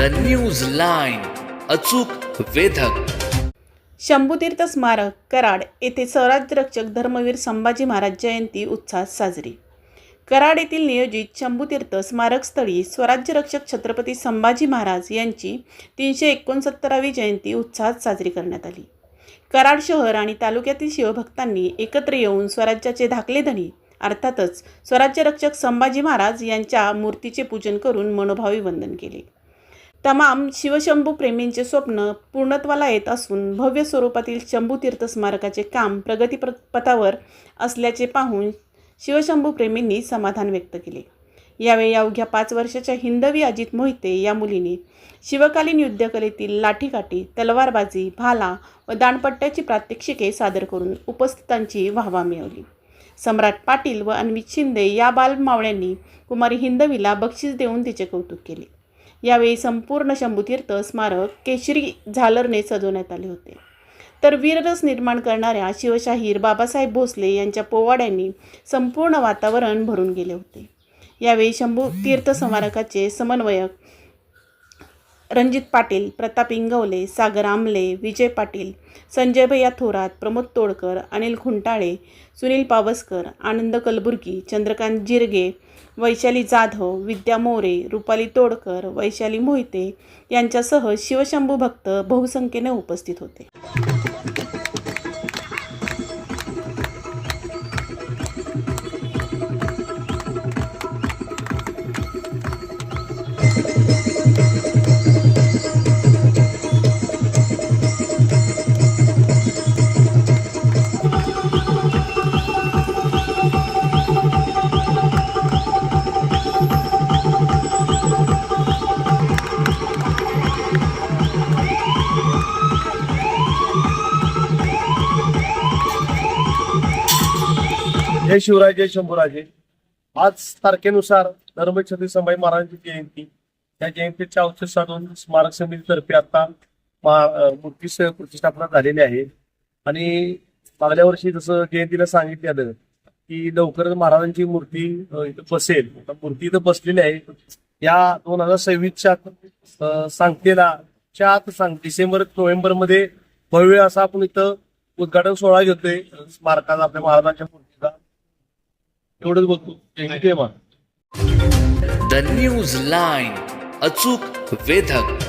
News line, अचूक वेधक. शंभूतीर्थ स्मारक कराड येथे स्वराज्यरक्षक धर्मवीर संभाजी महाराज जयंती उत्साहात साजरी. कराड येथील नियोजित शंभूतीर्थ स्मारकस्थळी स्वराज्यरक्षक छत्रपती संभाजी महाराज यांची 369वी जयंती उत्साहात साजरी करण्यात आली. कराड शहर आणि तालुक्यातील शिवभक्तांनी एकत्र येऊन स्वराज्याचे धाकले धनी अर्थातच स्वराज्यरक्षक संभाजी महाराज यांच्या मूर्तीचे पूजन करून मनोभावी वंदन केले. तमाम शिवशंभू प्रेमींचे स्वप्न पूर्णत्वाला येत असून भव्य स्वरूपातील शंभूतीर्थ स्मारकाचे काम प्रगतीपथावर असल्याचे पाहून शिवशंभू प्रेमींनी समाधान व्यक्त केले. यावेळी अवघ्या 5 वर्षाच्या हिंदवी अजित मोहिते या मुलीने शिवकालीन युद्धकलेतील लाठीकाठी, तलवारबाजी, भाला व दांडपट्ट्याची प्रात्यक्षिके सादर करून उपस्थितांची वाहवा मिळवली. सम्राट पाटील व अन्वित शिंदे या बालमावळ्यांनी कुमारी हिंदवीला बक्षीस देऊन तिचे कौतुक केले. यावेळी संपूर्ण शंभूतीर्थ स्मारक केशरी झालरने सजवण्यात आले होते. तर वीररस निर्माण करणाऱ्या शिवशाहीर बाबासाहेब भोसले यांच्या पोवाड्यांनी संपूर्ण वातावरण भरून गेले होते. यावेळी शंभूतीर्थ स्मारकाचे समन्वयक रणजित पाटील, प्रताप इंगवले, सागर आमले, विजय पाटील, संजय भैया थोरात, प्रमोद तोडकर, अनिल खुंटाळे, सुनील पावसकर, आनंद कलबुर्गी, चंद्रकांत जिरगे, वैशाली जाधव, विद्या मोरे, रुपाली तोडकर, वैशाली मोहिते यांच्यासह शिवशंभू भक्त बहुसंख्येने उपस्थित होते. जय शिवराय, जय शंभूराजे. आज तारखेनुसार धर्मछत्री संभाजी महाराजांची जयंती, त्या जयंतीच्या औचित्य साधून स्मारक समितीतर्फे आता मूर्ती प्रतिष्ठापना झालेली आहे. आणि मागल्या वर्षी जसं जयंतीला सांगितलं की लवकरच महाराजांची मूर्ती इथं बसेल. मूर्ती इथं बसलेली आहे. या 2026च्या सांगतेला डिसेंबर नोव्हेंबर मध्ये भव्य असा आपण इथं उद्घाटन सोहळा घेतोय स्मारकाचा, आपल्या महाराजांच्या मूर्तीचा. एवढंच बोलतो. न्यूज लाईन, अचूक वेधक.